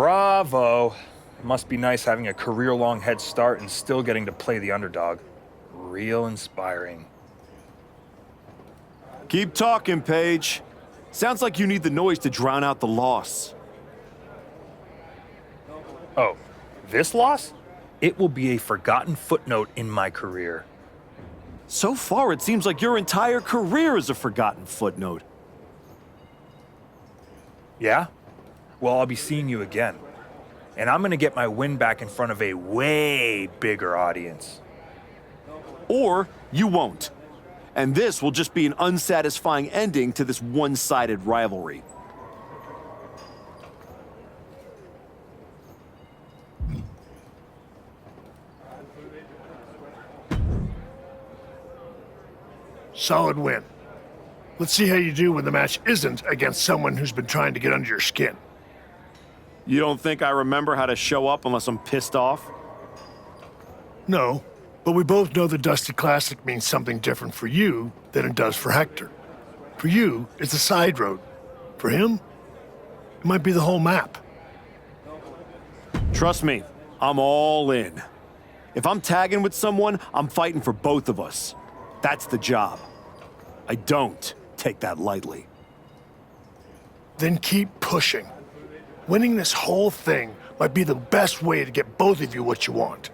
Bravo. Must be nice having a career-long head start and still getting to play the underdog. Real inspiring. Keep talking, Paige. Sounds like you need the noise to drown out the loss. Oh, this loss? It will be a forgotten footnote in my career. So far, it seems like your entire career is a forgotten footnote. Yeah? Well, I'll be seeing you again. And I'm gonna get my win back in front of a way bigger audience. Or you won't. And this will just be an unsatisfying ending to this one-sided rivalry. Solid win. Let's see how you do when the match isn't against someone who's been trying to get under your skin. You don't think I remember how to show up unless I'm pissed off? No, but we both know the Dusty Classic means something different for you than it does for Hector. For you, it's a side road. For him, it might be the whole map. Trust me, I'm all in. If I'm tagging with someone, I'm fighting for both of us. That's the job. I don't take that lightly. Then keep pushing. Winning this whole thing might be the best way to get both of you what you want.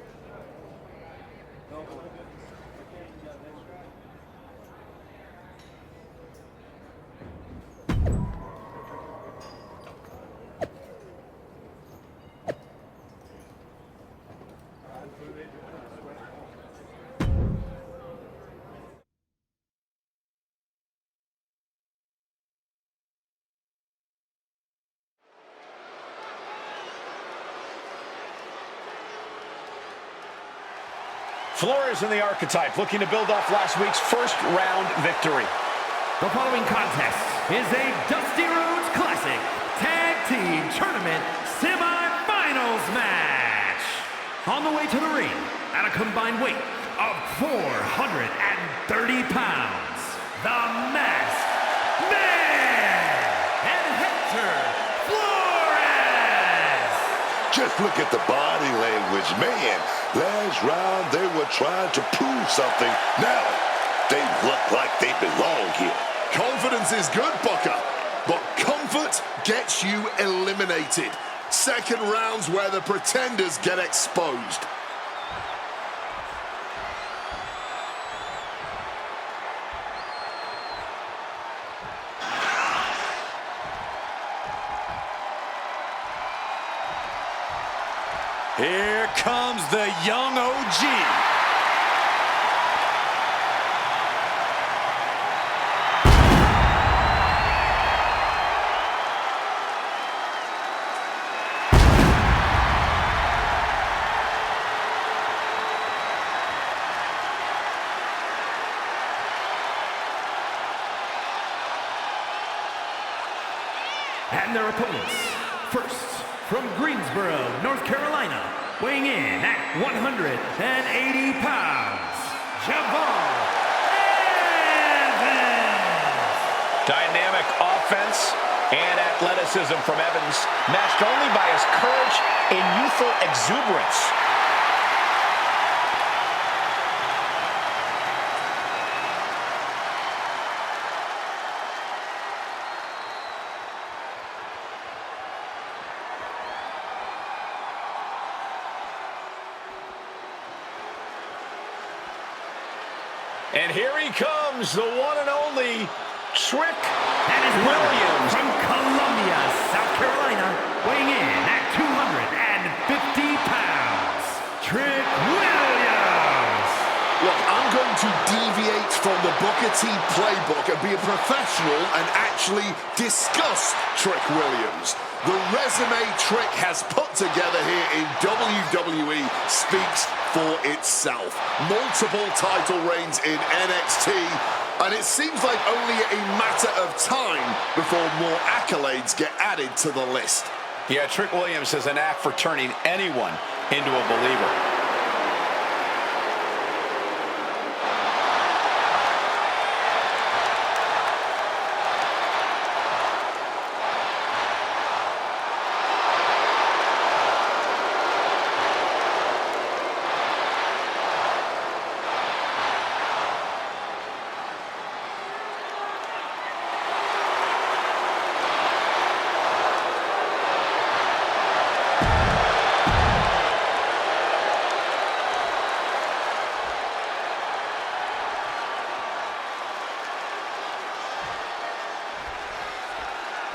Flores in the archetype, looking to build off last week's first-round victory. The following contest is a Dusty Rhodes Classic Tag Team Tournament Semi-Finals match. On the way to the ring, at a combined weight of 430 pounds, the Masked Man and Hector Flores. Just look at the body language, man. Last round, they were trying to prove something. Now, they look like they belong here. Confidence is good, Booker, but comfort gets you eliminated. Second round's where the pretenders get exposed. Here comes the young OG. And their opponents, first, from Greensboro, North Carolina, weighing in at 180 pounds, Javon Evans. Dynamic offense and athleticism from Evans, matched only by his courage and youthful exuberance. And here he comes, the one and only Trick Williams. From Columbia, South Carolina, weighing in at 250 pounds, Trick Williams. Look, I'm going to deviate from the Booker T playbook and be a professional and actually discuss Trick Williams. The resume Trick has put together here in WWE speaks for itself. Multiple title reigns in NXT, and it seems like only a matter of time before more accolades get added to the list. Yeah, Trick Williams has a knack for turning anyone into a believer.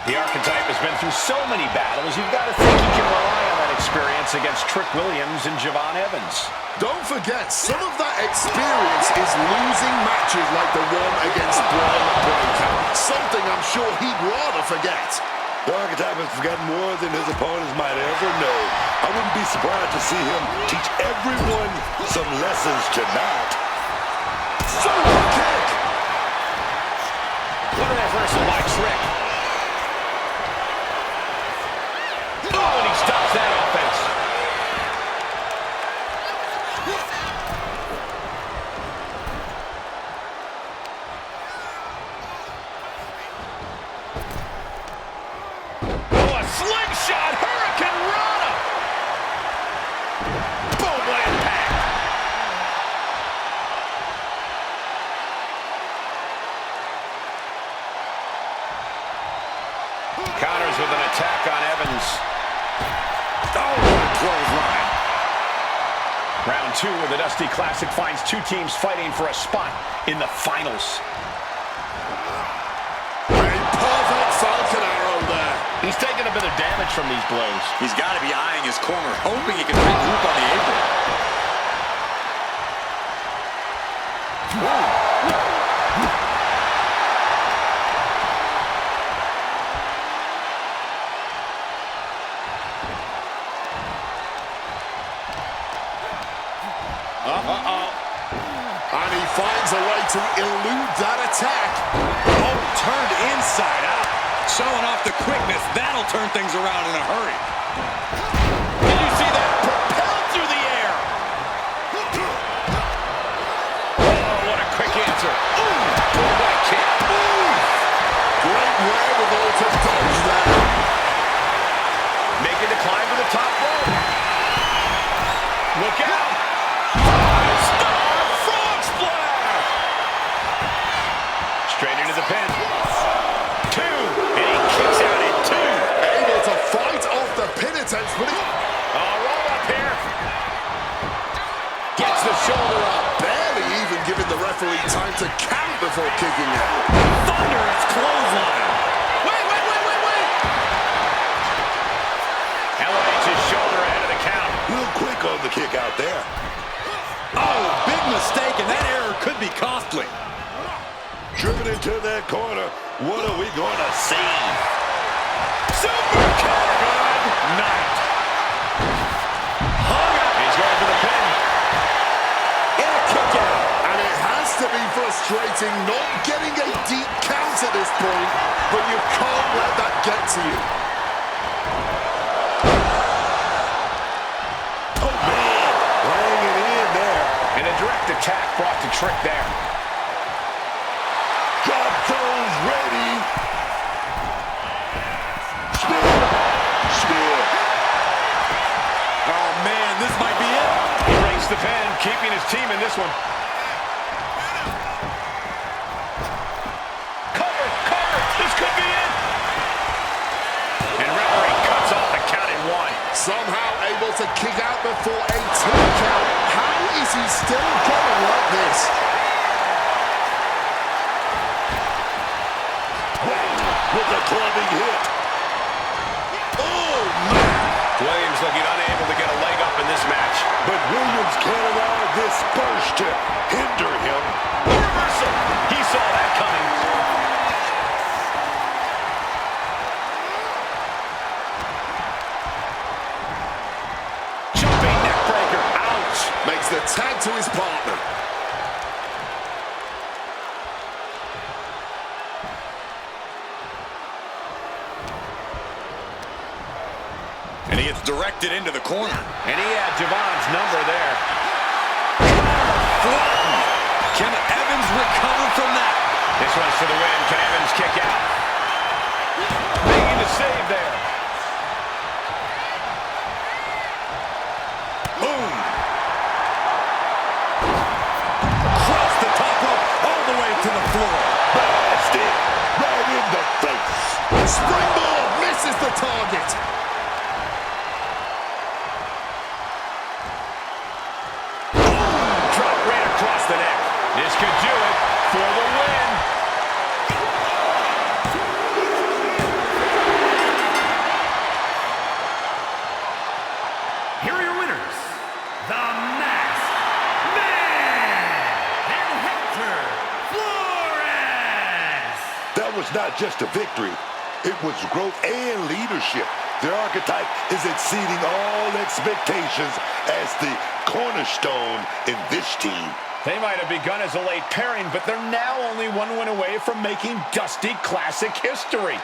The archetype has been through so many battles, you've got to think he can rely on that experience against Trick Williams and Javon Evans. Don't forget, some of that experience is losing matches like the one against Braun Breaker. Something I'm sure he'd rather forget. The archetype has forgotten more than his opponents might ever know. I wouldn't be surprised to see him teach everyone some lessons tonight. Super kick! What a reversal by Trick. Oh, and he stops that offense. Oh, a slingshot Hurricane Rana. Boom, what impact. Counters with an attack on Evans. Oh, what a clothesline. Round 2 of the Dusty Classic finds two teams fighting for a spot in the finals. A perfect Falcon Arrow there. He's taking a bit of damage from these blows. He's got to be eyeing his corner, hoping he can regroup on the apron. And he finds a way to elude that attack. Oh, turned inside out. Showing off the quickness. That'll turn things around in a hurry. Did you see that? Propelled through the air. Oh, what a quick answer. Ooh, what a kick. Ooh. Great wherewithal to dodge that. Making the climb to the top rope. Look out. Straight into the pin. 2, and he kicks out at 2. Able to fight off the pin attempts, but Roll up here. gets the shoulder up. Barely even giving the referee time to count before kicking out. Thunderous clothesline. Wait. Elevates his shoulder ahead of the count. Real quick on the kick out there. Oh, big mistake, and that error could be costly. Driven into that corner. What are we going to see? Super kick. Good night. Hung up. He's going for the pin. And a kick out. And it has to be frustrating not getting a deep count at this point, but you can't let that get to you. Oh, man. Laying it in there. And a direct attack brought to Trick there. Drop those ready. Spear. Oh, man, this might be it. He breaks the pin, keeping his team in this one. Cover. This could be it. And referee cuts off the count at 1. Somehow able to kick out before a 2 count. How is he still going like this? With the clubbing hit. Oh, man. Williams looking unable to get a leg up in this match. But Williams can't allow this burst to hinder him. Reversal. He saw that coming. Jumping neck breaker. Ouch. Makes the tag to his partner. And he gets directed into the corner. And he had Javon's number there. Flattened. Can Evans recover from that? This one's for the win. Can Evans kick out? Making the save there. Boom. Across the top rope, all the way to the floor. Blasted. Right in the face. Springboard misses the target. Drop right across the neck. This could do it for the win. not just a victory, it was growth and leadership. Their archetype is exceeding all expectations as the cornerstone in this team. They might have begun as a late pairing, but they're now only one win away from making Dusty Classic history.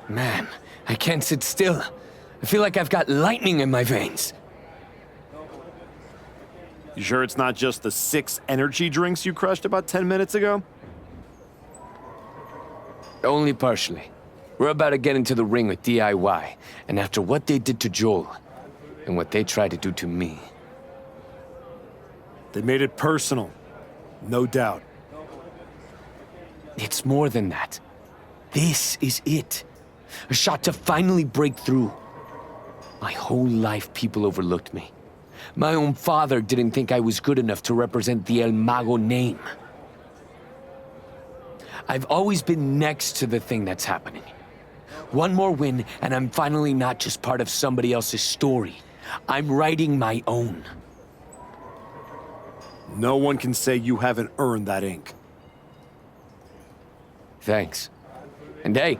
Man, I can't sit still. I feel like I've got lightning in my veins. You sure it's not just the 6 energy drinks you crushed about 10 minutes ago? Only partially. We're about to get into the ring with DIY, and after what they did to Joel, and what they tried to do to me. They made it personal. No doubt. It's more than that. This is it. A shot to finally break through. My whole life, people overlooked me. My own father didn't think I was good enough to represent the El Mago name. I've always been next to the thing that's happening. One more win, and I'm finally not just part of somebody else's story. I'm writing my own. No one can say you haven't earned that ink. Thanks. And hey,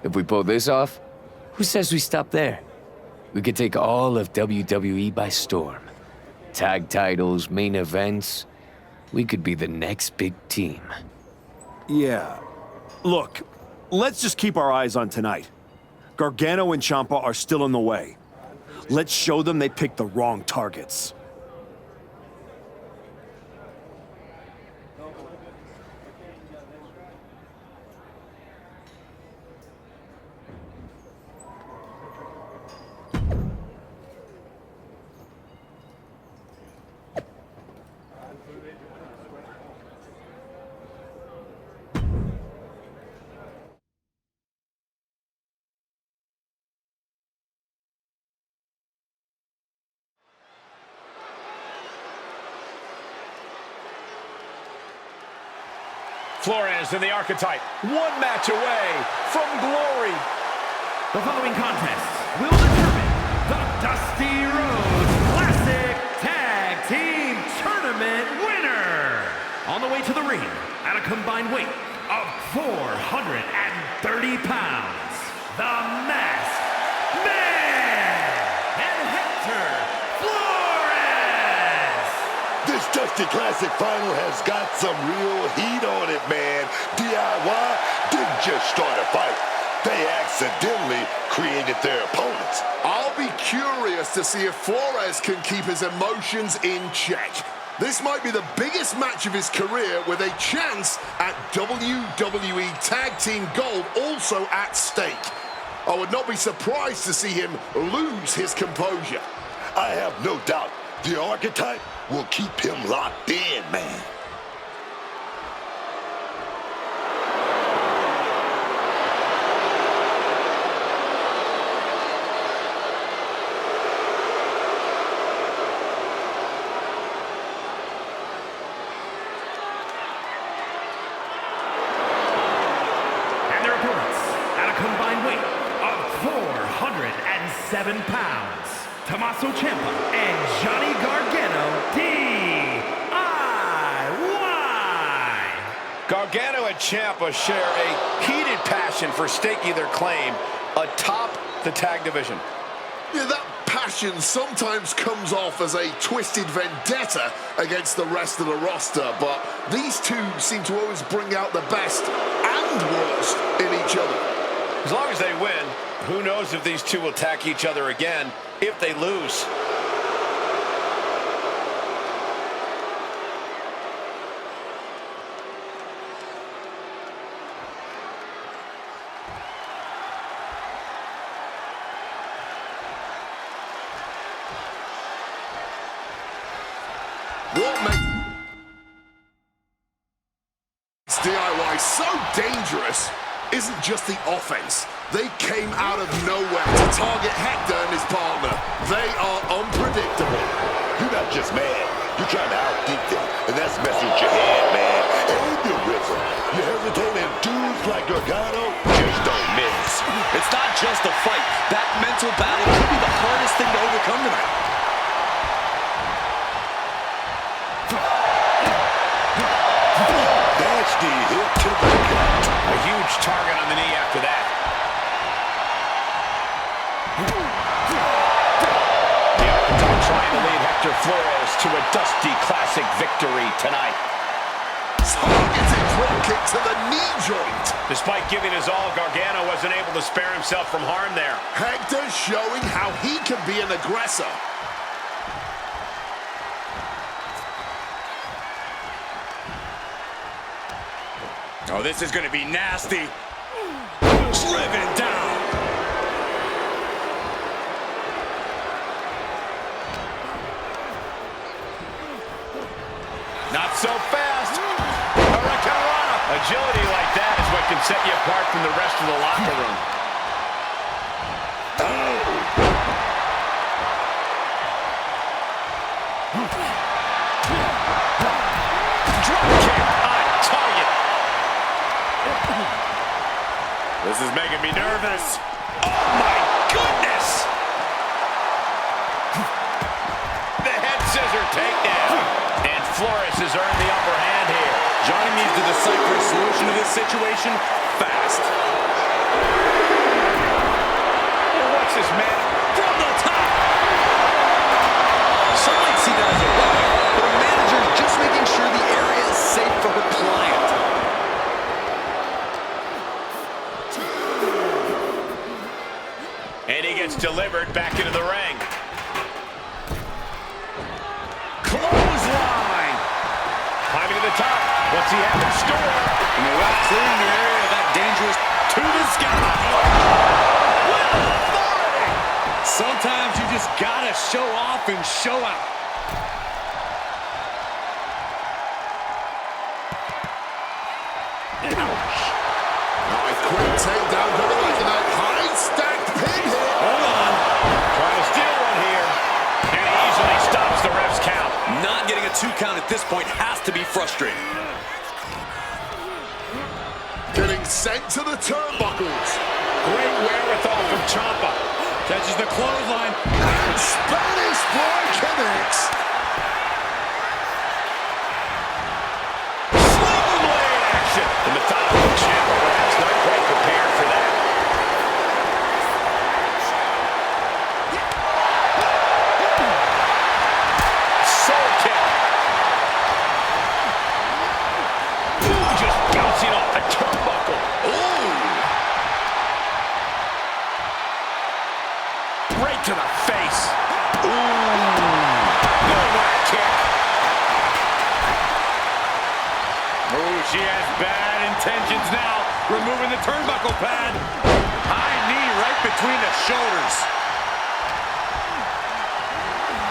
if we pull this off, who says we stop there? We could take all of WWE by storm. Tag titles, main events. We could be the next big team. Yeah. Look, let's just keep our eyes on tonight. Gargano and Ciampa are still in the way. Let's show them they picked the wrong targets. Flores in the archetype, one match away from glory. The following contest will determine the Dusty Rhodes Classic Tag Team Tournament winner. On the way to the ring, at a combined weight of 430 pounds, the Masked Man and Hector Flores. This Dusty Classic final has got some real heat on it, man. DIY didn't just start a fight. They accidentally created their opponents. I'll be curious to see if Flores can keep his emotions in check. This might be the biggest match of his career with a chance at WWE Tag Team Gold also at stake. I would not be surprised to see him lose his composure. I have no doubt the archetype will keep him locked in, man. And their opponents, at a combined weight of 407 pounds, Tommaso Ciampa and Johnny Gargano, DIY. Gargano and Ciampa share a heated passion for staking their claim atop the tag division. Yeah, that passion sometimes comes off as a twisted vendetta against the rest of the roster, but these two seem to always bring out the best and worst in each other. As long as they win, who knows if these two will attack each other again if they lose. What makes DIY so dangerous isn't just the offense. They came out of nowhere to target Hector and his partner. They are unpredictable. You're not just mad. You're trying to outthink them, and that's messing with your head, man. And your rhythm. You hesitate, and dudes like Gargano just don't miss. It's not just a fight. That mental battle could be the hardest thing to overcome tonight. That's the hit to the gut. A huge target on the knee after that. The Underdog trying to lead Hector Flores to a Dusty Classic victory tonight. Targeted drop kick to the knee joint. Despite giving his all, Gargano wasn't able to spare himself from harm there. Hector showing how he can be an aggressor. Oh, this is going to be nasty. Driven down. Not so fast. Hurricanrana. Agility like that is what can set you apart from the rest of the locker room. Drop kick on target. This is making me nervous. Oh my goodness! The head scissor takedown. And Flores has earned the upper hand here. Johnny needs to decipher a solution to this situation fast. What's this, man? From the top! Some might see that as a weapon, but a manager is just making sure the area is safe for her client. And he gets delivered back into the ring. Clothesline! Climbing to the top. What's he have in store? And without clearing the area of that dangerous to the sky. With authority! Sometimes you just gotta show off and show out. Nice quick takedown coming after that high stacked pin hit. Hold on. Trying to steal one here. And he easily stops the ref's count. Not getting a 2 count at this point has to be frustrating. Getting sent to the turnbuckles. Great wherewithal from Ciampa. Catches the clothesline. And Spanish Boy connects. Slow blade action. And the thought of Ciampa perhaps not quite prepared for that. Soul kick. Ooh, just bouncing off the turnbuckle. Ooh. Right to the face. Ooh. No back kick. Oh, she has bad intentions now. Removing the turnbuckle pad. High knee right between the shoulders.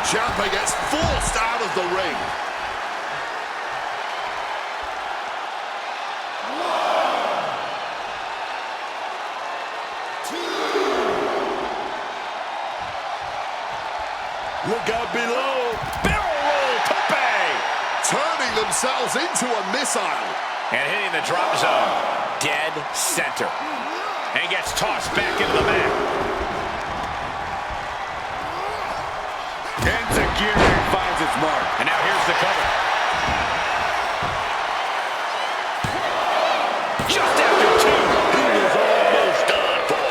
Ciampa gets forced out of the ring. Look out below. Barrel roll tope. Turning themselves into a missile. And hitting the drop zone. Dead center. And gets tossed back into the mat. Enziguri finds its mark. And now here's the cover. Just after 2. He was almost done for.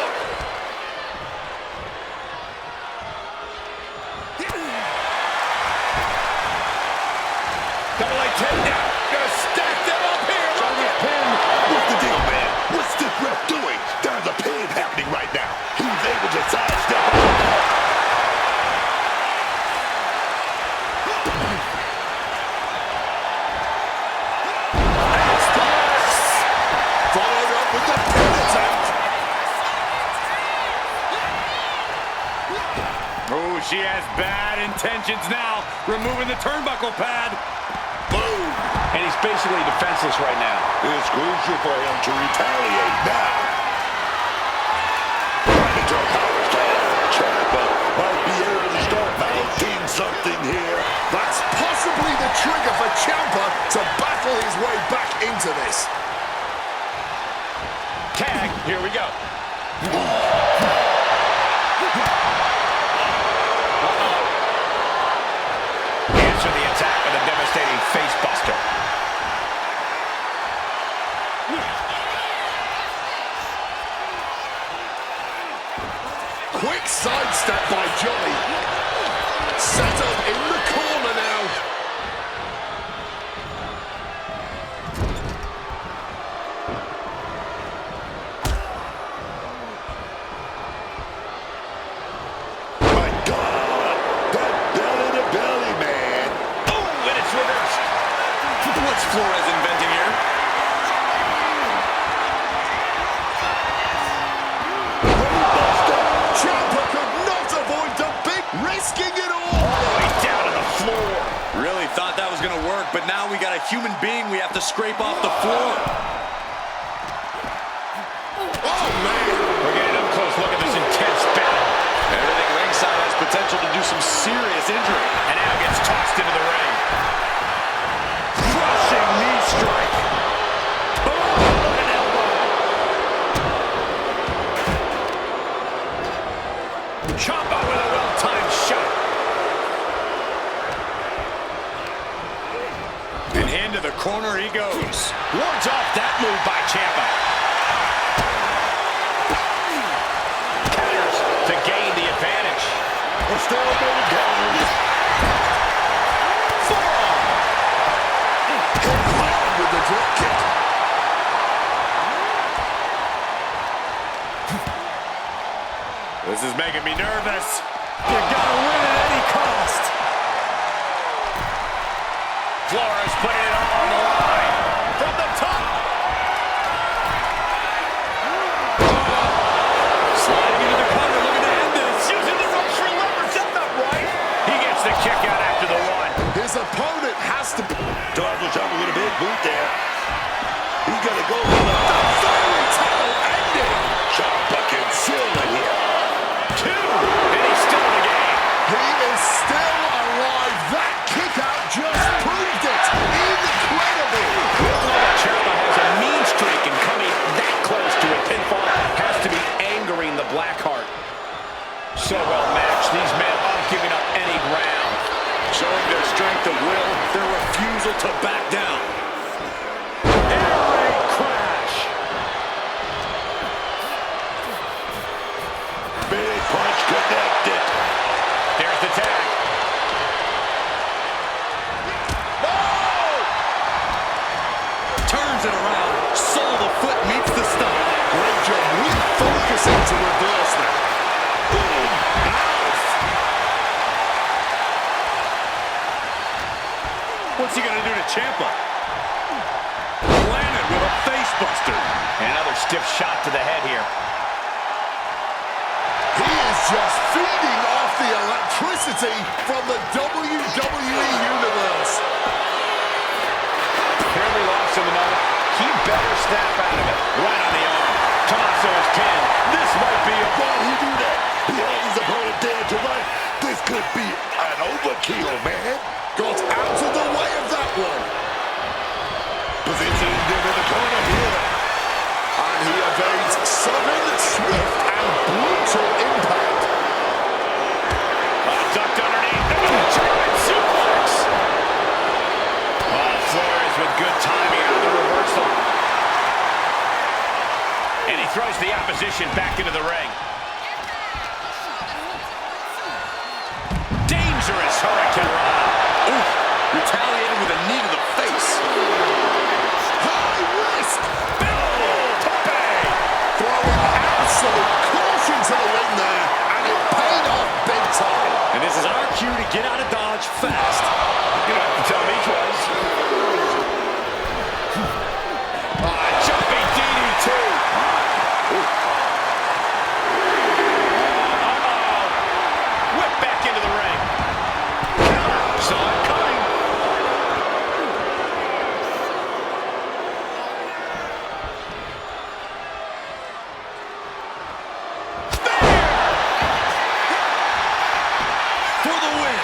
Double A takedown. Gonna stack them up here. Trying to pin. What's the deal, man? What's this ref doing? There's a pin happening right now. He was able to sidestep. Followed up with the pin attempt. Oh, she has bad intentions now. Removing the turnbuckle pad. Boom. And he's basically defenseless right now. It's crucial for him to retaliate now. to battle his way back into this. Tag, here we go. Answer the attack with a devastating face buster. Quick sidestep by Johnny. Set up in the corner now. My God, that belly to belly, man. Boom, and it's reversed. What's Flores inventing here? Ciampa could not avoid the big, risking it all. All the way down to the floor. Really thought that was going to work, but now we got a human being we have to scrape off the floor. Oh, man. We're getting up close. Look at this intense battle. Everything ringside has potential to do some serious injury. And now gets tossed into the ring. Crushing knee strike. Boom, what an elbow. Ciampa with a well-timed shot. And into the corner he goes. Wards off that move by Ciampa. Counters to gain the advantage. We're still moving down. Forearm. With the drop kick. This is making me nervous. You gotta win at any cost. Flores putting it all on the line. From the top. Sliding into the corner, looking to end this. Using the rotary leverage. That's not right. He gets the kick out after the one. His opponent has to... Darvish up with a big boot there. He's gonna go for the fairy tale ending. Ciampa can seal it here. Two. And he's still in the game. He is still alive. That kick out just proved it. Incredible. Ciampa has a mean streak, and coming that close to a pinfall has to be angering the Blackheart. So well matched. These men aren't giving up any ground. Showing their strength of will, their refusal to back down. Air raid crash. Big punch connected. Here's the tag. Turns it around. Sole of the foot meets the stomach. Great job refocusing to reverse that. Boom. What's he gonna do to Ciampa? Landed with a face buster. And another stiff shot to the head here. He is just feeding off the electricity from the WWE Universe. Clearly lost in the moment. He better snap out of it. Right on the arm. Tommaso is pinned. This might be a... Why he do that? He had his opponent dead to right. This could be an overkill, man. Got out of the way of that one. Positioning him in the corner here. And he evades sudden, swift, and brutal impact. Ducked underneath. German suplex. Flores with good timing on the reversal. And he throws the opposition back into the ring. Dangerous hurricane run. Oof. Retaliated with a knee to the face. High risk. Tope. Throwing absolute caution to the ring there. And it paid off big time. And this is our cue to get out of Dodge fast. You don't have to tell me twice. Jumping DDT. Whip back into the ring. Counter. Saw it coming. For the win.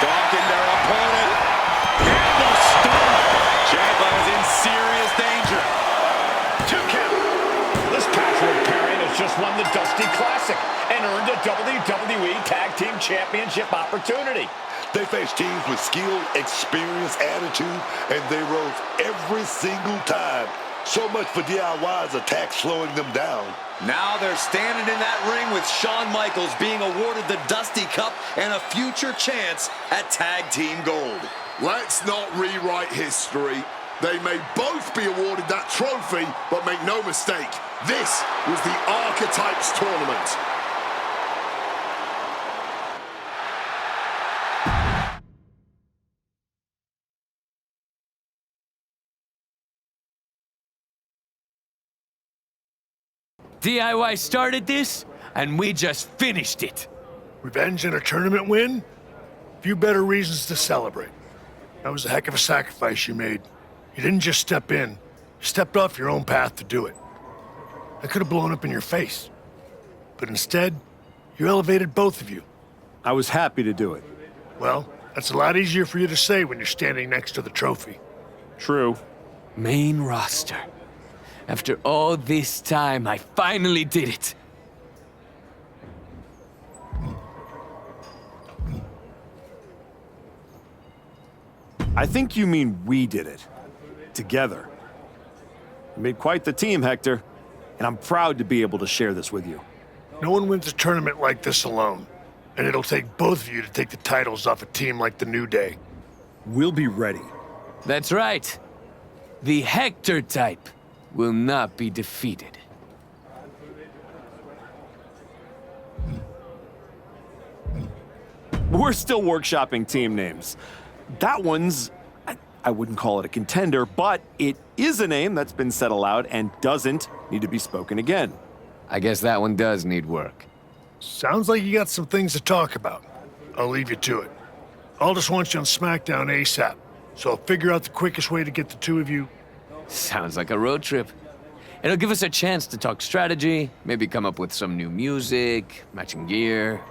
Stalking their opponent. And the stomp. Ciampa is in serious danger. 2 count. This patchwork pairing has just won the Dusty Classic and earned a WWE Tag Team Championship opportunity. They faced teams with skill, experience, attitude, and they rose every single time. So much for DIY's attack slowing them down. Now they're standing in that ring with Shawn Michaels being awarded the Dusty Cup and a future chance at Tag Team Gold. Let's not rewrite history. They may both be awarded that trophy, but make no mistake, this was the Archetypes Tournament. DIY started this, and we just finished it. Revenge and a tournament win? Few better reasons to celebrate. That was a heck of a sacrifice you made. You didn't just step in, you stepped off your own path to do it. I could have blown up in your face. But instead, you elevated both of you. I was happy to do it. Well, that's a lot easier for you to say when you're standing next to the trophy. True. Main roster. After all this time, I finally did it. I think you mean we did it. Together. You made quite the team, Hector. And I'm proud to be able to share this with you. No one wins a tournament like this alone. And it'll take both of you to take the titles off a team like the New Day. We'll be ready. That's right. The Hector type will not be defeated. We're still workshopping team names. That one's, I wouldn't call it a contender, but it is a name that's been said aloud and doesn't need to be spoken again. I guess that one does need work. Sounds like you got some things to talk about. I'll leave you to it. I'll just want you on SmackDown ASAP, so I'll figure out the quickest way to get the two of you. Sounds like a road trip. It'll give us a chance to talk strategy, maybe come up with some new music, matching gear.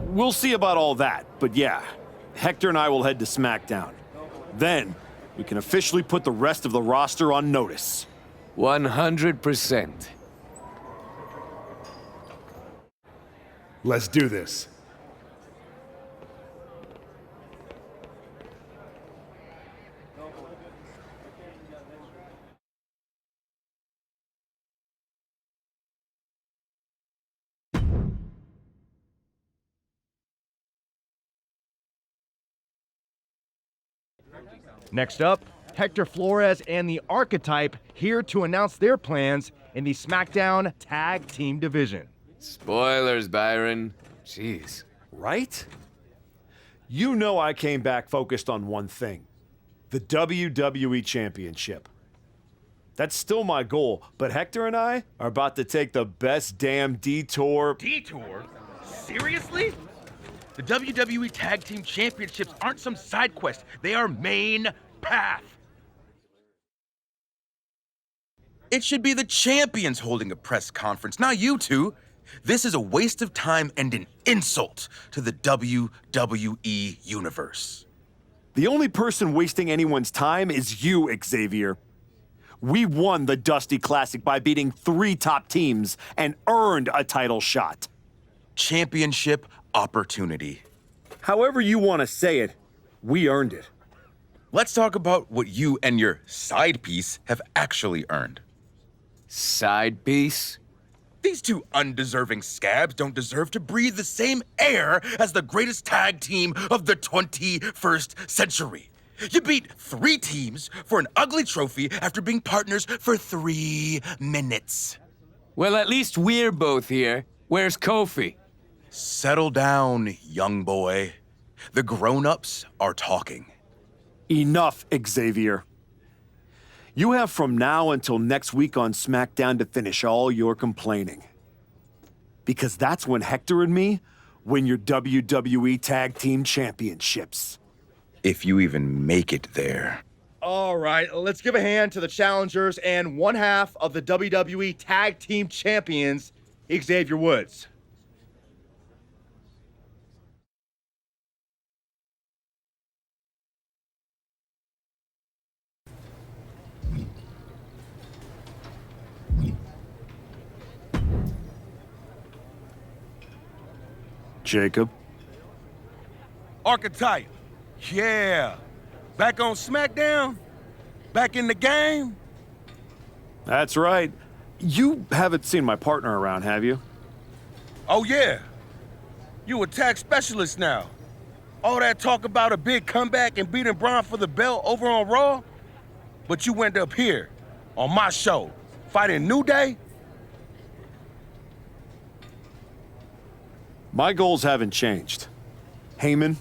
We'll see about all that, but yeah, Hector and I will head to SmackDown. Then, we can officially put the rest of the roster on notice. 100%. Let's do this. Next up, Hector Flores and the Archetype here to announce their plans in the SmackDown Tag Team Division. Spoilers, Byron. Jeez. Right? You know I came back focused on one thing. The WWE Championship. That's still my goal, but Hector and I are about to take the best damn detour. Detour? Seriously? The WWE Tag Team Championships aren't some side quest. They are main path. It should be the champions holding a press conference, not you two. This is a waste of time and an insult to the WWE Universe. The only person wasting anyone's time is you, Xavier. We won the Dusty Classic by beating 3 top teams and earned a title shot. Championship opportunity. However you want to say it, we earned it. Let's talk about what you and your side piece have actually earned. Side piece? These two undeserving scabs don't deserve to breathe the same air as the greatest tag team of the 21st century. You beat 3 teams for an ugly trophy after being partners for 3 minutes. Well, at least we're both here. Where's Kofi? Settle down, young boy. The grown-ups are talking. Enough, Xavier. You have from now until next week on SmackDown to finish all your complaining. Because that's when Hector and me win your WWE Tag Team Championships. If you even make it there. All right, let's give a hand to the challengers and one half of the WWE Tag Team Champions, Xavier Woods. Jacob. Archetype. Yeah. Back on SmackDown? Back in the game? That's right. You haven't seen my partner around, have you? Oh, yeah. You a tag specialist now. All that talk about a big comeback and beating Braun for the belt over on Raw? But you went up here, on my show, fighting New Day? My goals haven't changed. Heyman,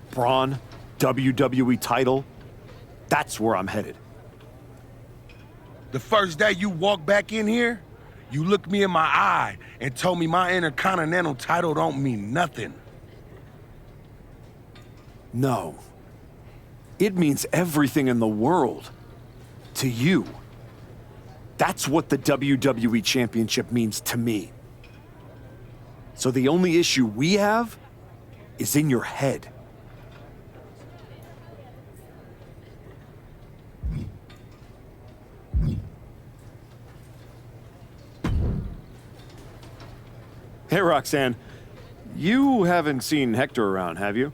Braun, WWE title. That's where I'm headed. The first day you walked back in here, you looked me in my eye and told me my Intercontinental title don't mean nothing. No. It means everything in the world. To you. That's what the WWE Championship means to me. So the only issue we have is in your head. Hey, Roxanne. You haven't seen Hector around, have you?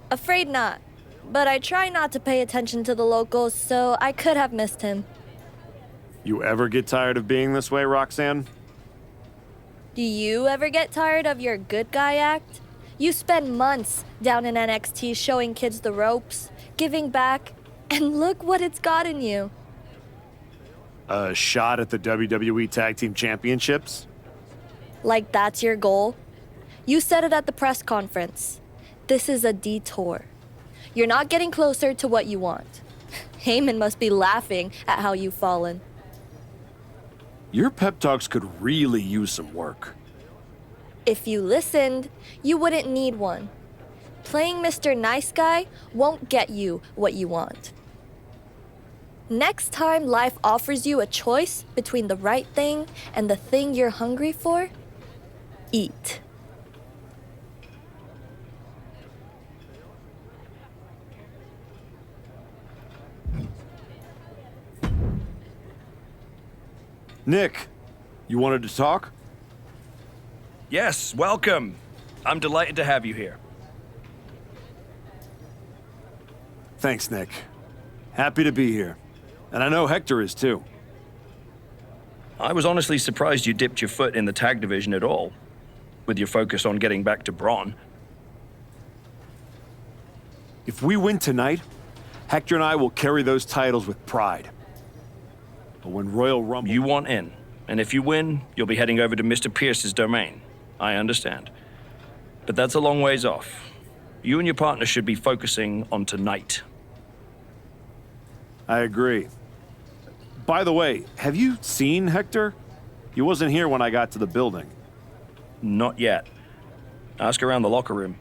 Afraid not. But I try not to pay attention to the locals, so I could have missed him. You ever get tired of being this way, Roxanne? Do you ever get tired of your good guy act? You spend months down in NXT showing kids the ropes, giving back, and look what it's gotten you. A shot at the WWE Tag Team Championships? Like that's your goal? You said it at the press conference. This is a detour. You're not getting closer to what you want. Heyman must be laughing at how you've fallen. Your pep talks could really use some work. If you listened, you wouldn't need one. Playing Mr. Nice Guy won't get you what you want. Next time life offers you a choice between the right thing and the thing you're hungry for, eat. Nick, you wanted to talk? Yes, welcome. I'm delighted to have you here. Thanks, Nick. Happy to be here. And I know Hector is too. I was honestly surprised you dipped your foot in the tag division at all, with your focus on getting back to Braun. If we win tonight, Hector and I will carry those titles with pride. But when Royal Rumble... You want in, and if you win, you'll be heading over to Mr. Pierce's domain. I understand. But that's a long ways off. You and your partner should be focusing on tonight. I agree. By the way, have you seen Hector? He wasn't here when I got to the building. Not yet. Ask around the locker room.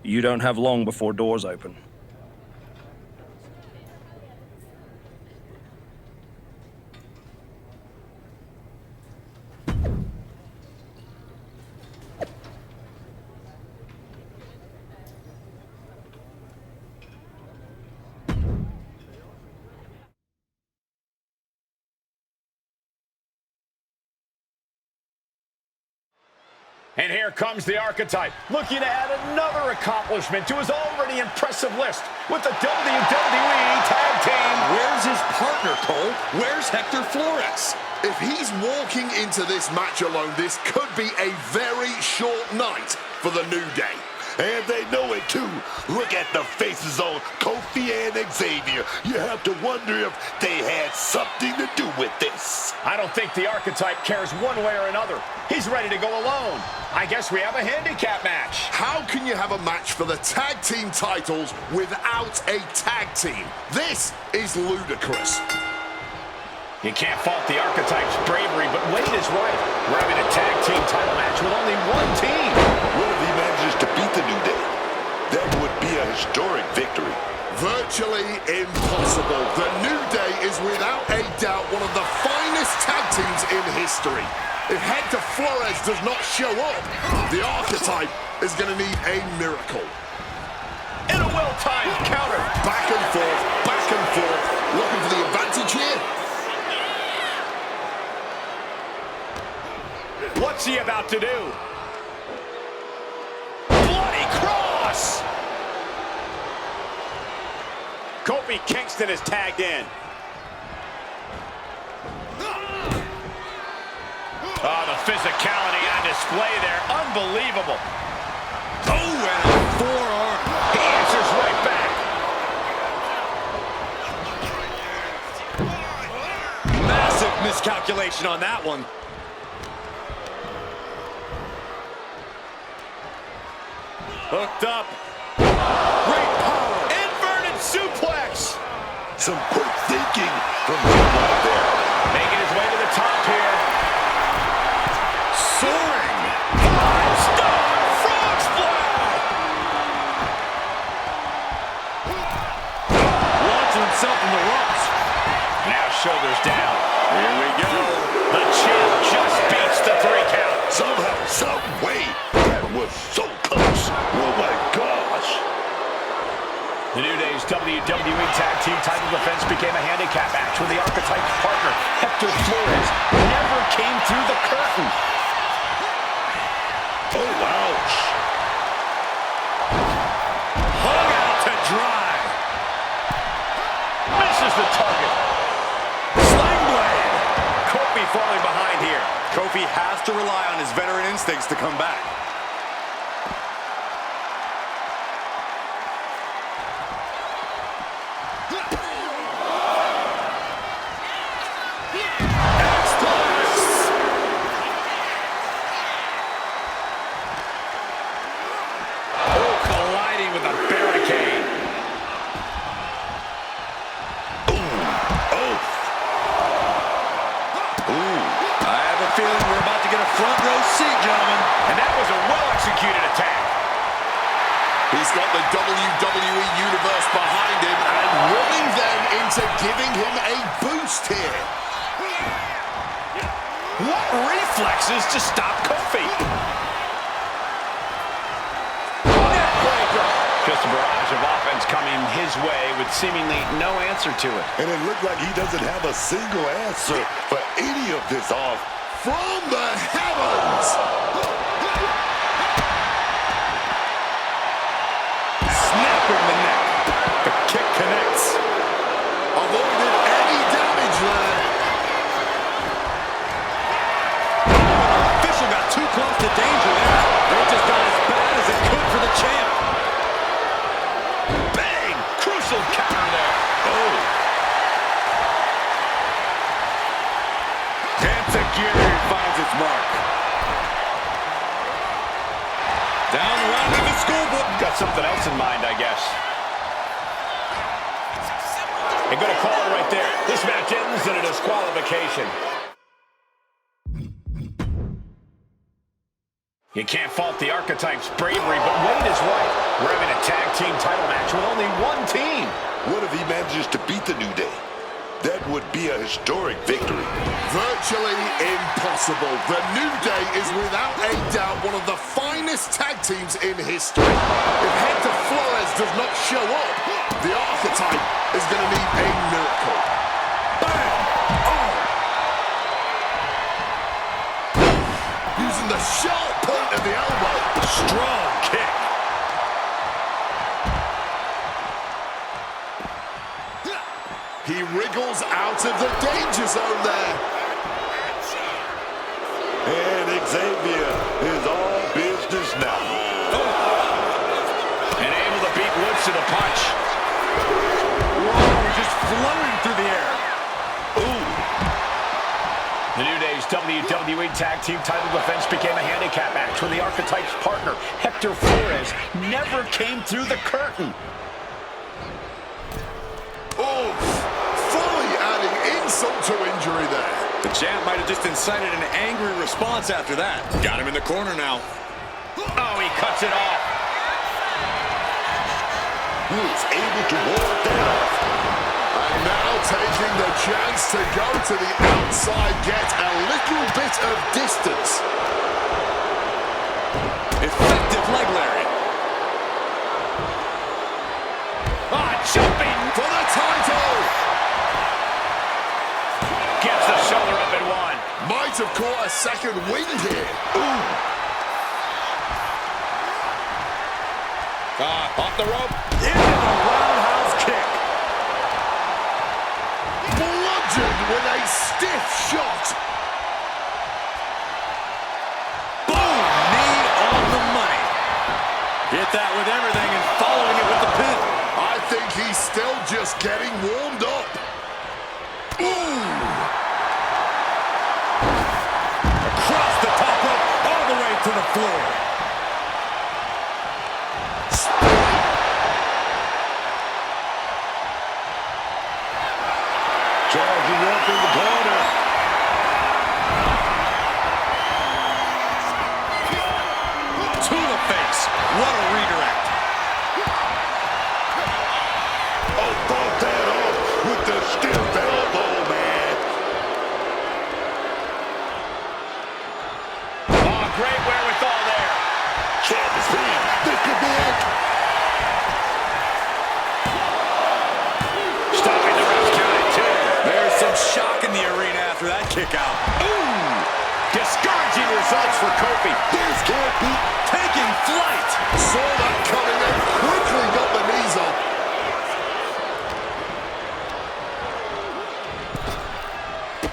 You don't have long before doors open. And here comes the Archetype, looking to add another accomplishment to his already impressive list with the WWE Tag Team. Where's his partner, Cole? Where's Hector Flores? If he's walking into this match alone, this could be a very short night for the New Day. And they know it too. Look at the faces on Kofi and Xavier. You have to wonder if they had something to do with this. I don't think the Archetype cares one way or another. He's ready to go alone. I guess we have a handicap match. How can you have a match for the tag team titles without a tag team? This is ludicrous. You can't fault the Archetype's bravery, but Wade is right. We're having a tag team title match with only one team. What if he manages to beat the New Day? That would be a historic victory. virtually impossible. The New Day is without a doubt one of the finest tag teams in history. If Hector Flores does not show up, the Archetype is going to need a miracle. And a well-timed counter. Back and forth, back and forth. Looking for the advantage here. What's he about to do? Bloody cross! Kofi Kingston is tagged in. Oh, the physicality on display there. Unbelievable. Oh, and a forearm. He answers right back. Massive miscalculation on that one. Hooked up. Great power. Inverted suplex. Some quick thinking from him right there. Making his way to the top here. Soaring. 5-star frog splash. Launching himself in the ropes. Now shoulders down. Here we go. The champ just beats the 3 count. Somehow, some way, that was so close. Oh my gosh. The New Day's WWE Tag Team title defense became a handicap match when the Archetype's partner, Hector Flores, never came through the curtain. Oh, ouch. Hung out to dry. Misses the target. Sling blade. Kofi falling behind here. Kofi has to rely on his veteran instincts to come back. He's got the WWE Universe behind him and willing them into giving him a boost here. What reflexes to stop Kofi? Neckbreaker. Just a barrage of offense coming his way with seemingly no answer to it. And it looked like he doesn't have a single answer for any of this off. From the heavens! Snapping the neck. The kick connects. Avoided any damage there. The official got too close to danger there. It just got as bad as it could for the champ. Bang! Crucial counter there. Oh. Enzuigiri finds its mark. Down around in the schoolbook. Got something else in mind, I guess. They're going to call it right there. This match ends in a disqualification. You can't fault the Archetype's bravery, but Wade is right. We're having a tag team title match with only one team. What if he manages to beat the New Day? That would be a historic victory. Virtually impossible. The New Day is without a doubt one of the finest tag teams in history. If Hector Flores does not show up, the Archetype is going to need a miracle. Bang! Oh! Using the sharp point of the elbow. Strong kick. He wriggles out of the danger zone there. And Xavier is all business now. Oh. And able to beat Woods to the punch. Whoa, just floating through the air. Ooh. The New Day's WWE Tag Team title defense became a handicap match when the Archetype's partner, Hector Flores, never came through the curtain. Oh, fully adding insult to injury there. The champ might have just incited an angry response after that. Got him in the corner now. Oh, he cuts it off. He was able to ward that off. And now taking the chance to go to the outside, get a little bit of distance. Effective leg lariat. Jumping For the title! gets the shoulder up and one. Might have caught a second wind here. Ooh. Off the rope. Into the roundhouse kick. Bludgeoned with a stiff shot. Boom! Knee on the money. Hit that with everything and following it with the pin. I think he's still just getting warmed up. Ooh! Across the top rope, all the way to the floor. Charging up in the corner. To the face. What a redirect. Oh, fought that off with the stiff elbow, man. Oh, great wherewithal there. Champion speed. This could be it. Stopping the ref's count at 2. There's some shock in the arena after that kick out. Ooh! Discouraging results for Kofi. This can't be. Taking flight. Saw that coming and quickly got the knees up.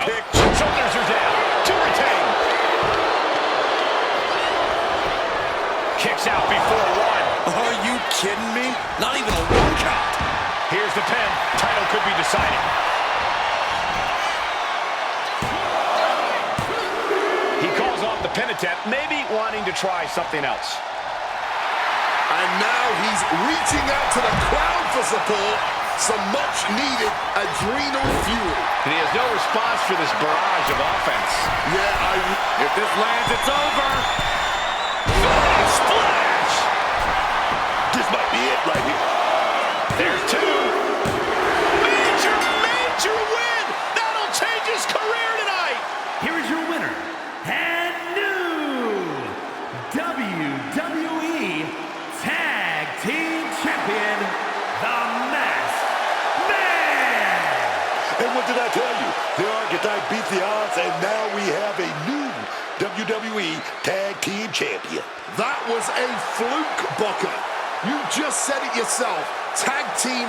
Kick. Shoulders are down. To retain. Kicks out before one. Are you kidding me? Not even a one count. Here's the pin. Title could be decided. He calls off the pin attempt, maybe wanting to try something else. And now he's reaching out to the crowd for support. Some much-needed adrenal fuel. And he has no response for this barrage of offense. Yeah, If this lands, it's over. Splash! This might be it right here. There's 2. Major win! That'll change his career tonight! Here is your winner and new WWE Tag Team Champion, the Masked Man! And what did I tell you? The Archetype beat the odds, and now we have a new WWE Tag Team Champion. that was a fluke, Booker. You just said it yourself. Tag team.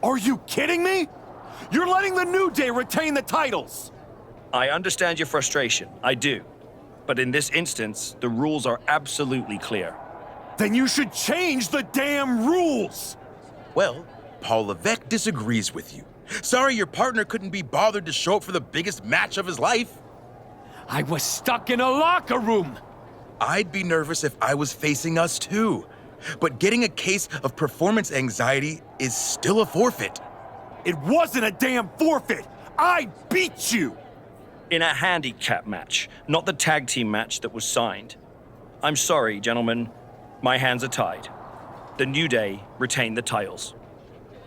Are you kidding me? You're letting the New Day retain the titles. I understand your frustration. I do. But in this instance, the rules are absolutely clear. Then you should change the damn rules. Well, Paul Levesque disagrees with you. Sorry your partner couldn't be bothered to show up for the biggest match of his life. I was stuck in a locker room. I'd be nervous if I was facing us too. But getting a case of performance anxiety is still a forfeit. It wasn't a damn forfeit. I beat you. In a handicap match, not the tag team match that was signed. I'm sorry, gentlemen. My hands are tied. The New Day retain the titles.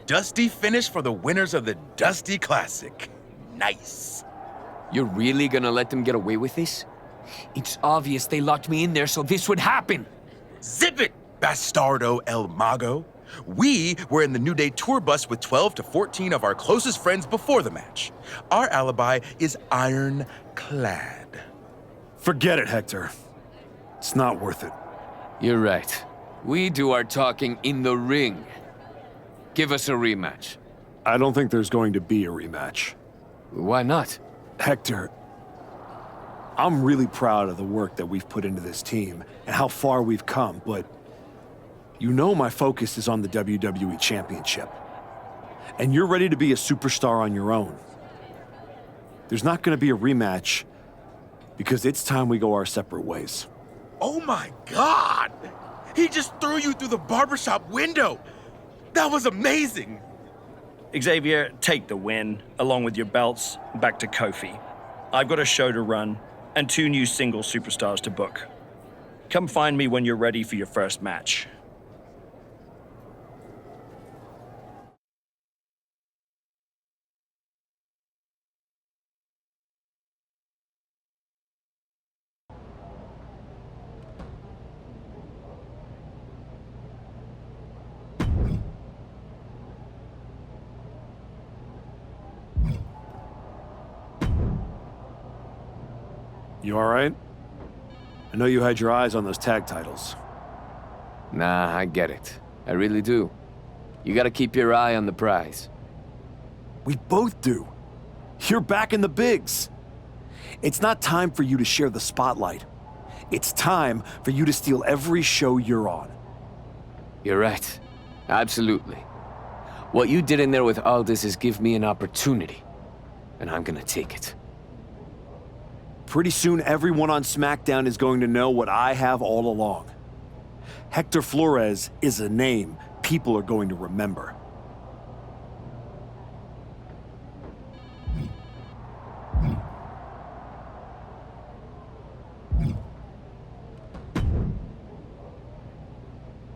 Dusty finish for the winners of the Dusty Classic. Nice. You're really gonna let them get away with this? It's obvious they locked me in there so this would happen. Zip it, Bastardo El Mago. We were in the New Day tour bus with 12 to 14 of our closest friends before the match. Our alibi is ironclad. Forget it, Hector. It's not worth it. You're right. We do our talking in the ring. Give us a rematch. I don't think there's going to be a rematch. Why not? Hector, I'm really proud of the work that we've put into this team and how far we've come, but you know my focus is on the WWE Championship. And you're ready to be a superstar on your own. There's not going to be a rematch because it's time we go our separate ways. Oh my God! He just threw you through the barbershop window. That was amazing. Xavier, take the win, along with your belts, back to Kofi. I've got a show to run. and 2 new single superstars to book. Come find me when you're ready for your first match. You all right? I know you had your eyes on those tag titles. Nah, I get it. I really do. You gotta keep your eye on the prize. We both do. You're back in the bigs. It's not time for you to share the spotlight. It's time for you to steal every show you're on. You're right. Absolutely. What you did in there with Aldis is give me an opportunity, and I'm gonna take it. Pretty soon, everyone on SmackDown is going to know what I have all along. Hector Flores is a name people are going to remember.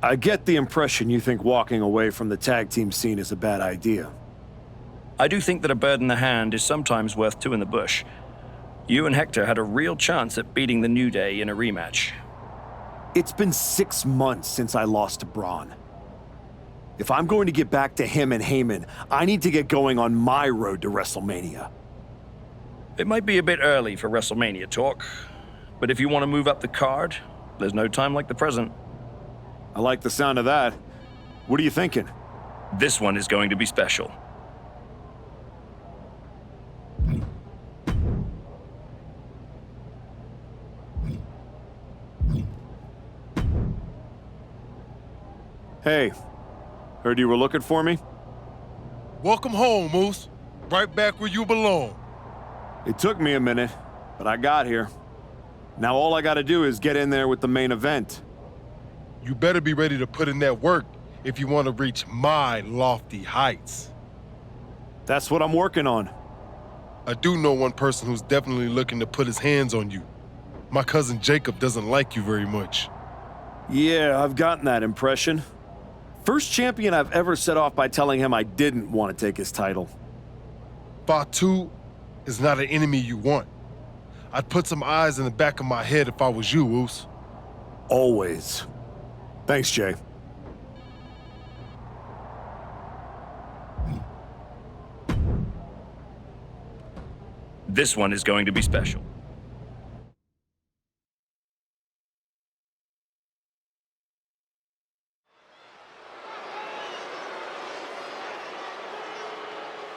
I get the impression you think walking away from the tag team scene is a bad idea. I do think that a bird in the hand is sometimes worth 2 in the bush. You and Hector had a real chance at beating the New Day in a rematch. It's been 6 months since I lost to Braun. If I'm going to get back to him and Heyman, I need to get going on my road to WrestleMania. It might be a bit early for WrestleMania talk, but if you want to move up the card, there's no time like the present. I like the sound of that. What are you thinking? This one is going to be special. Hey, heard you were looking for me? Welcome home, Moose. Right back where you belong. It took me a minute, but I got here. Now all I gotta do is get in there with the main event. You better be ready to put in that work if you want to reach my lofty heights. That's what I'm working on. I do know one person who's definitely looking to put his hands on you. My cousin Jacob doesn't like you very much. Yeah, I've gotten that impression. First champion I've ever set off by telling him I didn't want to take his title. Fatu is not an enemy you want. I'd put some eyes in the back of my head if I was you, Woos. Always. Thanks, Jay. This one is going to be special.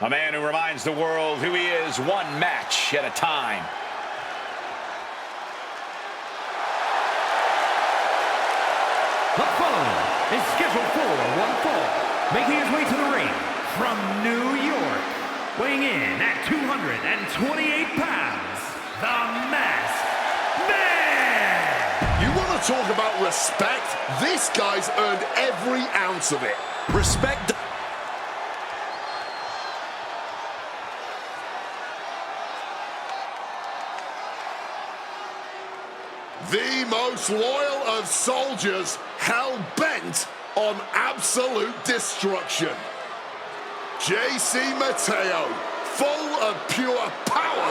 A man who reminds the world who he is one match at a time. The following is scheduled for one fall, making his way to the ring from New York, weighing in at 228 pounds, the Masked Man! You want to talk about respect? This guy's earned every ounce of it. Respect. The most loyal of soldiers, hell-bent on absolute destruction. JC Mateo, full of pure power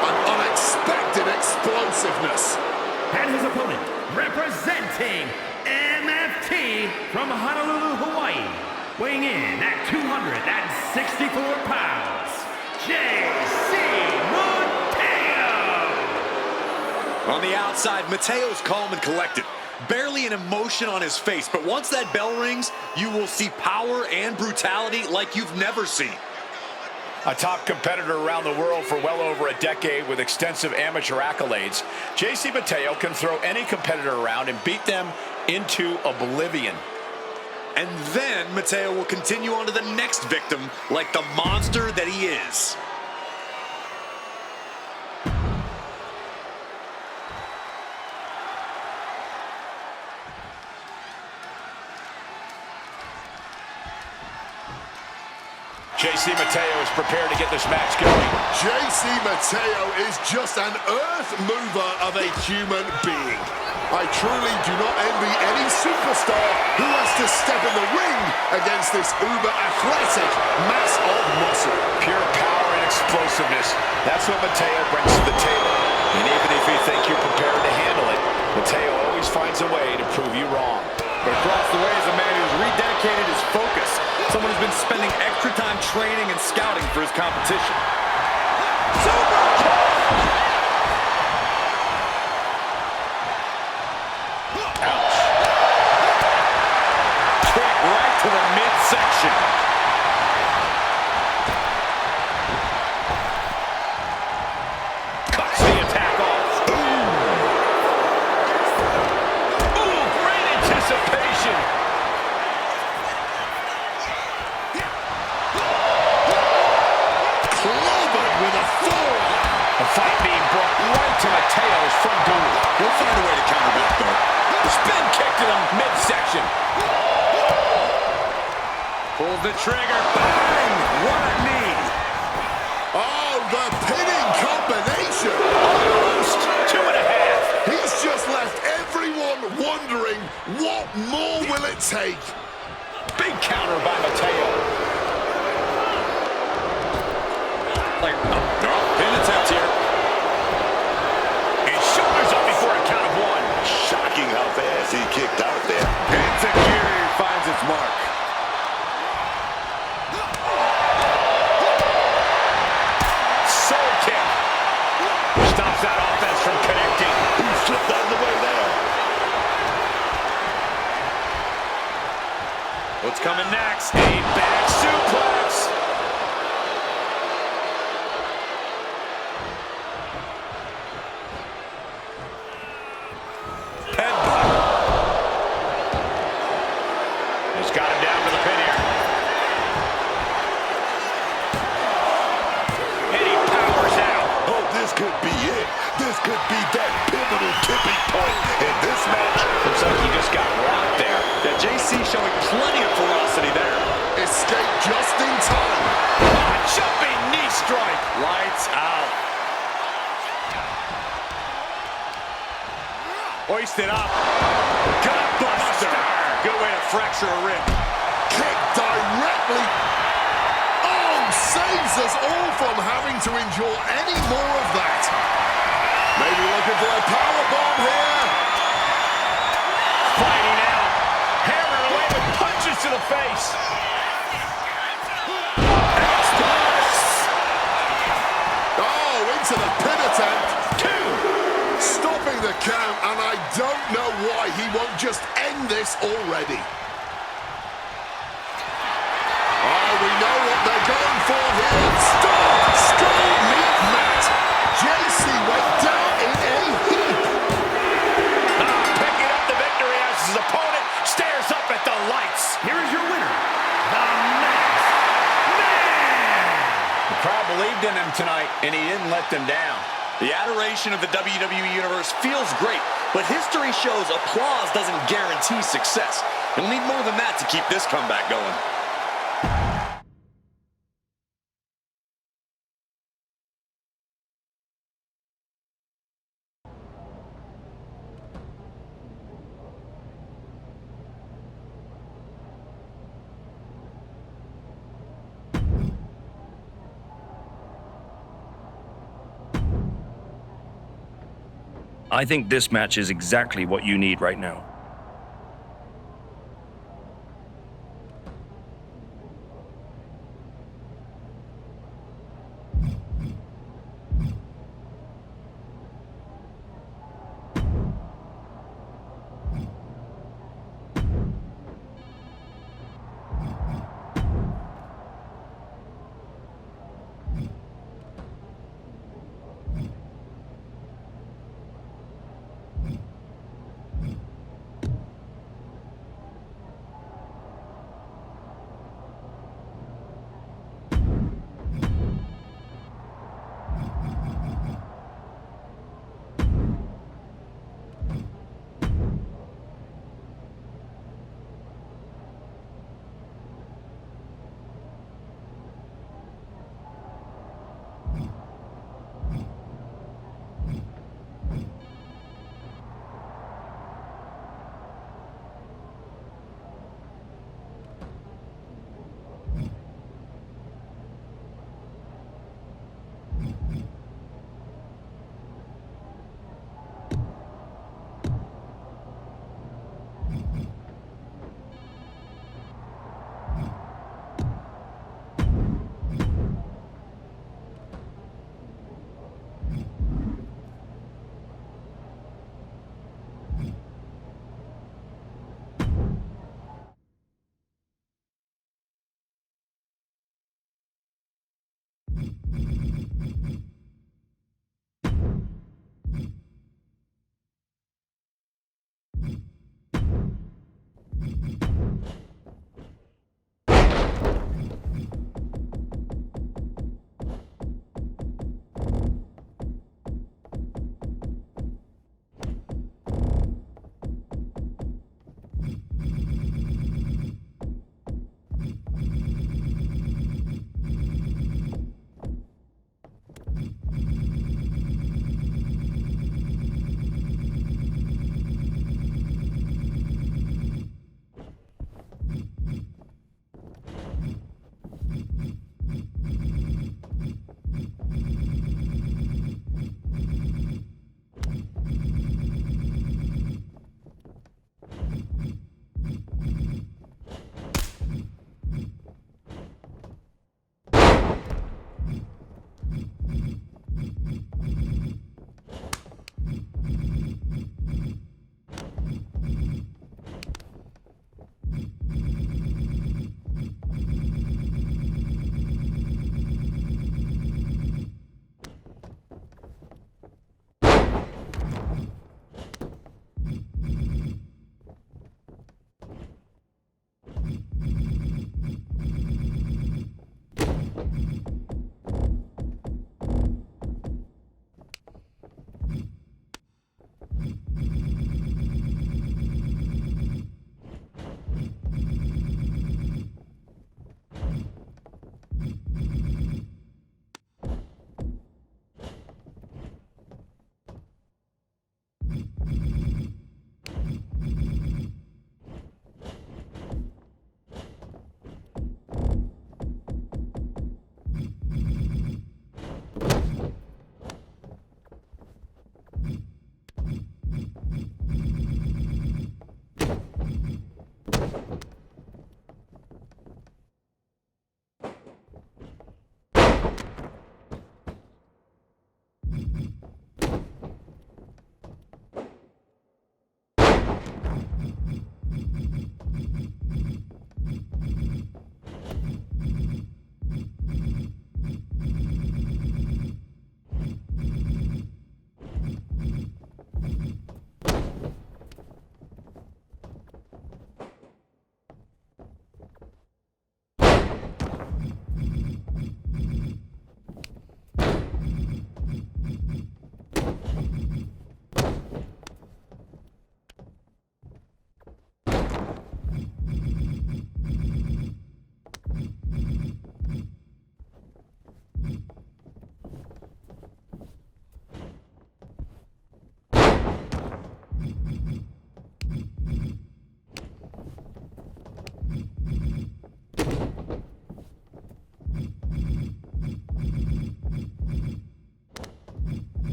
and unexpected explosiveness. And his opponent, representing MFT from Honolulu, Hawaii, weighing in at 264 pounds, JC On the outside, Mateo's calm and collected. Barely an emotion on his face, but once that bell rings, you will see power and brutality like you've never seen. A top competitor around the world for well over a decade with extensive amateur accolades, JC Mateo can throw any competitor around and beat them into oblivion. And then Mateo will continue on to the next victim like the monster that he is. JC Mateo is prepared to get this match going. JC Mateo is just an earth mover of a human being. I truly do not envy any superstar who has to step in the ring against this uber-athletic mass of muscle. Pure power and explosiveness. That's what Mateo brings to the table. And even if you think you're prepared to handle it, Mateo always finds a way to prove you wrong. But across the way is a man who's rededicated his focus. Someone who's been spending extra time training and scouting for his competition. Super kick! Ouch. Kick right to the midsection. Cuts the attack off. Ooh, great anticipation. Clobbered with a forearm. The fight being brought right to Mateo's front door. He'll find a way to counter back, though. The spin kick to the midsection. Pulls the trigger. Bang! What a knee! Oh, the pinning combination. Almost 2.5. He's just left everyone wondering, what more will it take? Big counter by Mateo. Pin attempt here. And shoulders up before a count of one. Shocking how fast he kicked out there. Insecurity finds its mark. Soul kick. Stops that offense from connecting. He slipped out of the way there. What's coming next? A back suplex. He's got him down for the pin here. And he powers out. Oh, this could be it. This could be that pivotal tipping point in this match. Looks like he just got rocked there. Yeah, JC showing plenty of ferocity there. Escape just in time. Jumping knee strike. Lights out. Hoisted up. Gut buster. Good way to fracture a rib. Kick directly. Oh, saves us all from having to endure any more of that. Maybe looking for a powerbomb here. Fighting out. Hammering away with punches to the face. Oh, into the pin attempt. 2. Stopping the count, and I don't know why he won't just end this already. Oh, we know what they're going for here. Stop! Skull meat mat. JC went down in a heap. Picking up the victory as his opponent stares up at the lights. Here is your winner, the Masked Man! The crowd believed in him tonight, and he didn't let them down. The adoration of the WWE Universe feels great, but history shows applause doesn't guarantee success. You'll need more than that to keep this comeback going. I think this match is exactly what you need right now.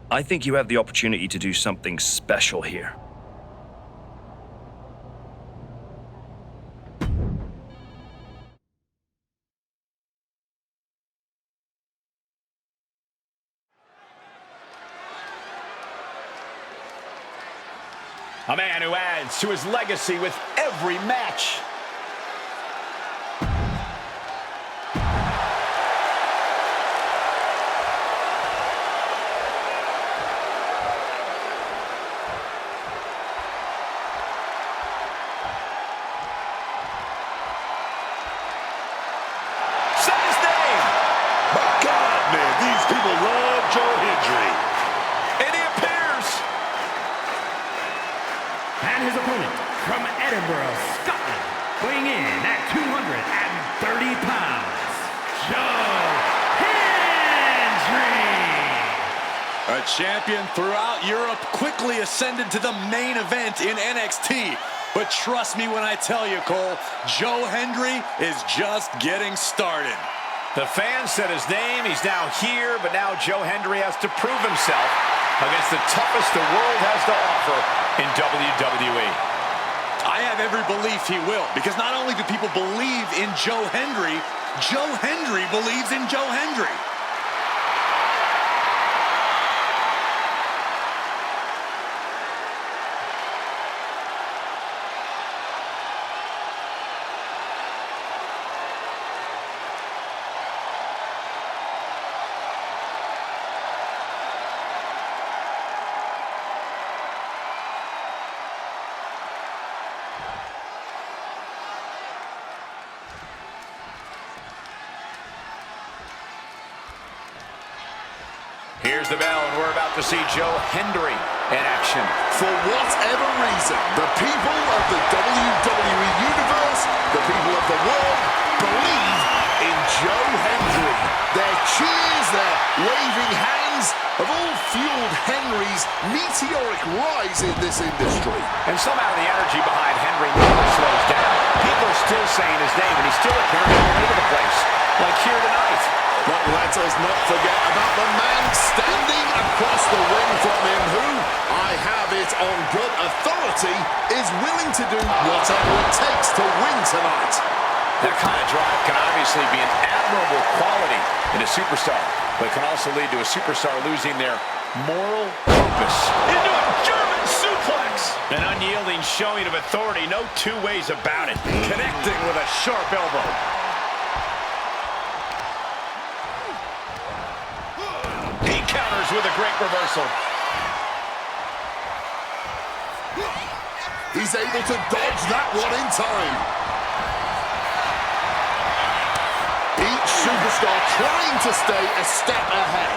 I think you have the opportunity to do something special here. A man who adds to his legacy with every match. Say his name! My God, man, these people love Joe Hendry. And he appears. And his opponent from Edinburgh, Scotland, weighing in at 230 pounds, Joe Hendry. A champion throughout Europe, quickly ascended to the main event in NXT. But trust me when I tell you, Cole, Joe Hendry is just getting started. The fans said his name. He's now here, but now Joe Hendry has to prove himself against the toughest the world has to offer in WWE. I have every belief he will, because not only do people believe in Joe Hendry believes in Joe Hendry. Here's the bell, and we're about to see Joe Hendry in action. For whatever reason, the people of the WWE Universe, the people of the world, believe in Joe Hendry. Their cheers, their waving hands have all fueled Henry's meteoric rise in this industry. And somehow the energy behind Hendry never slows down. People are still saying his name, and he's still appearing all over the place, like here tonight. But let us not forget about the man standing across the ring from him who, I have it on good authority, is willing to do whatever it takes to win tonight. That kind of drive can obviously be an admirable quality in a superstar, but it can also lead to a superstar losing their moral compass. Into a German suplex! An unyielding showing of authority, no two ways about it. Connecting with a sharp elbow. He counters with a great reversal. He's able to dodge that one in time. Each superstar trying to stay a step ahead.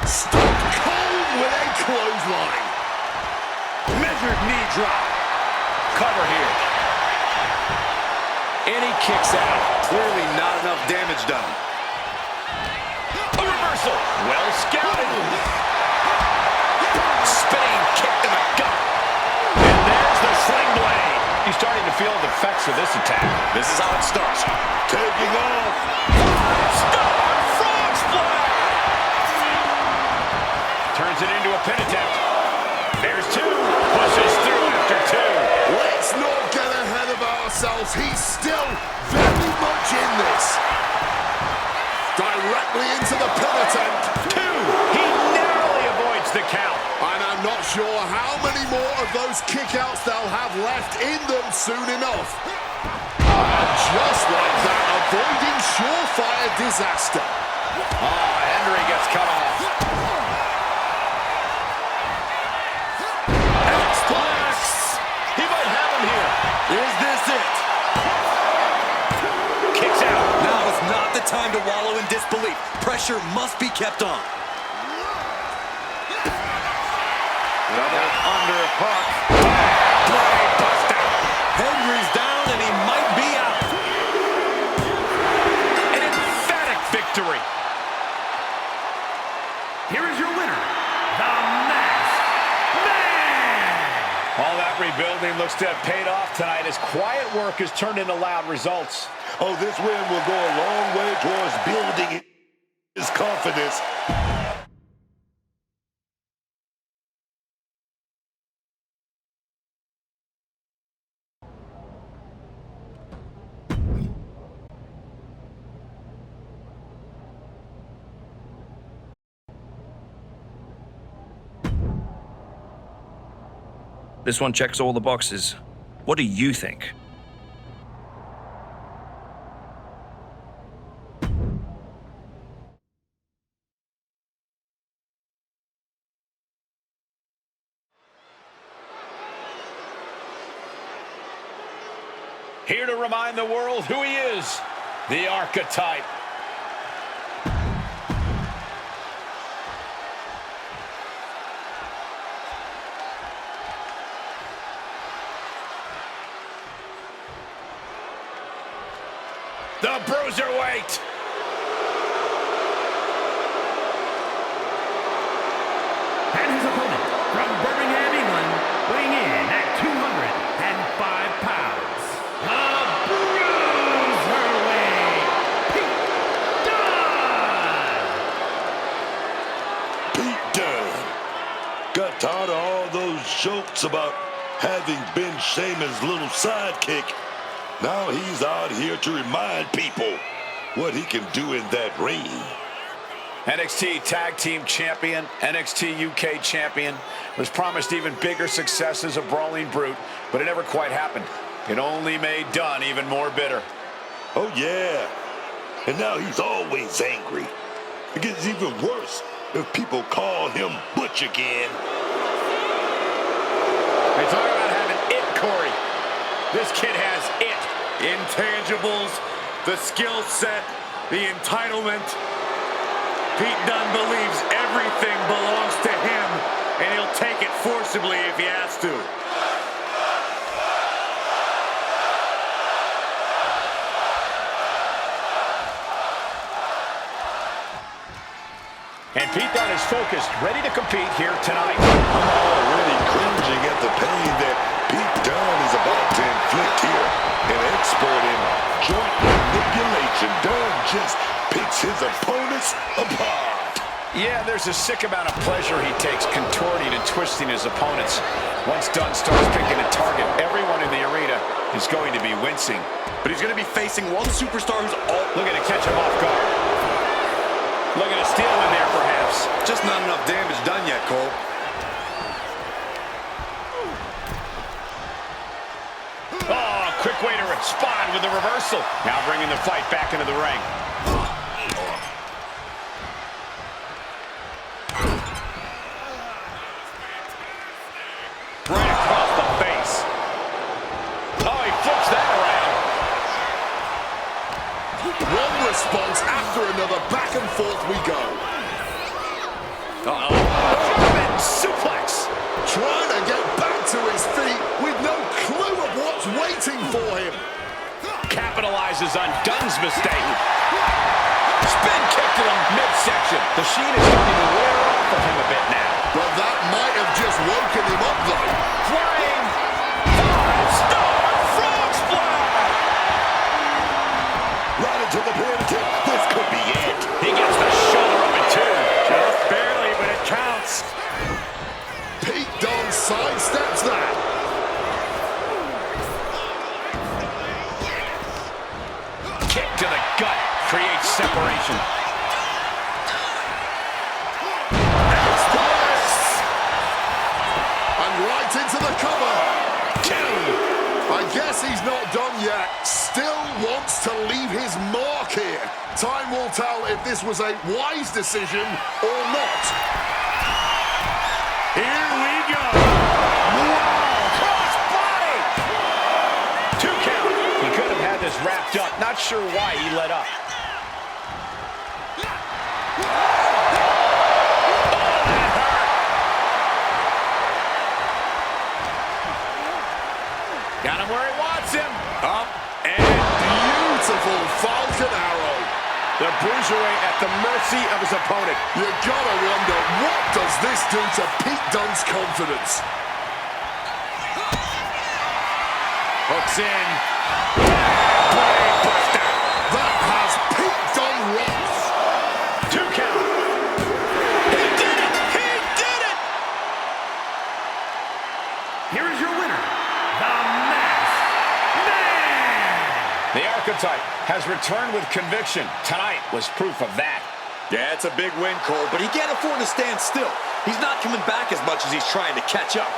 Stone Cold with a clothesline. Measured knee drop. Cover here. And he kicks out. Clearly not enough damage done. A reversal. Well scouted. Spinning kick to the gut. And there's the sling blade. He's starting to feel the effects of this attack. This is how it starts. Taking off. Five-star frog splash. Turns it into a pin attempt. There's two. Pushes through after two. Let's not get ahead of ourselves. He's still very much in this. Directly into the pin attempt. Two. He narrowly avoids the count. And I'm not sure how many more of those kickouts they'll have left in them soon enough. And just like that, avoiding surefire disaster. Oh, Hendry gets cut off. X-Plex! He might have him here. Is this it? Kicks out. Now is not the time to wallow in disbelief. Pressure must be kept on. Double underhook. Brain buster. Hendry's down and he might be out. An emphatic victory. Here is your winner, the Masked Man! All that rebuilding looks to have paid off tonight as quiet work has turned into loud results. Oh, this win will go a long way towards building it. his confidence. This one checks all the boxes. What do you think? Here to remind the world who he is, the archetype. The bruiserweight. And his opponent from Birmingham, England, weighing in at 205 pounds, the bruiserweight, Pete Dunne. Pete Dunne. Got tired of all those jokes about having been Shaman's little sidekick. Now he's out here to remind people what he can do in that ring. NXT Tag Team Champion, NXT UK Champion, was promised even bigger success as a brawling brute, but it never quite happened. It only made Dunne even more bitter. Oh yeah, and now he's always angry. It gets even worse if people call him Butch again. They talk about having it, Corey. This kid has it. Intangibles, the skill set, the entitlement. Pete Dunne believes everything belongs to him, and he'll take it forcibly if he has to. And Pete Dunne is focused, ready to compete here tonight. I'm already cringing at the pain that Pete Dunne is about to inflict here. An expert in joint manipulation. Dunne just picks his opponents apart. Yeah, there's a sick amount of pleasure he takes contorting and twisting his opponents. Once Dunne starts picking a target, everyone in the arena is going to be wincing. But he's going to be facing one superstar who's all looking to catch him off guard. Looking to steal in there, perhaps. Just not enough damage done yet, Cole. Oh, quick way to respond with the reversal. Now bringing the fight back into the ring. Right across the face. Oh, he flips that around. One response after another, back and forth we go. Uh-oh. German suplex. Trying to get back to his feet with no clue of what's waiting for him. Capitalizes on Dunne's mistake. Spin kick to the midsection. The sheen is starting to wear off of him a bit now. But that might have just woken him up, though. Flying 5-star frog splash. Right into the pin kick. This could be it. He gets the shoulder up in two. Just barely, but it counts. Pete Dunne sidesteps that. Kick to the gut creates separation. And right into the cover. I guess he's not done yet. Still wants to leave his mark here. Time will tell if this was a wise decision or not. Here we go. Wow, cross body. 2 count. He could have had this wrapped up. Not sure why he let up. Got him where he wants him. Up and Beautiful Falcon Arrow. the bruiserweight at the mercy of his opponent. You gotta wonder, what does this do to Pete Dunne's confidence? Hooks in. That has Pete Dunne rocked. 2 count. He did it! He did it! Here is your winner, the Masked Man! The archetype has returned with conviction. Tonight was proof of that. Yeah, it's a big win, Cole, but he can't afford to stand still. He's not coming back as much as he's trying to catch up.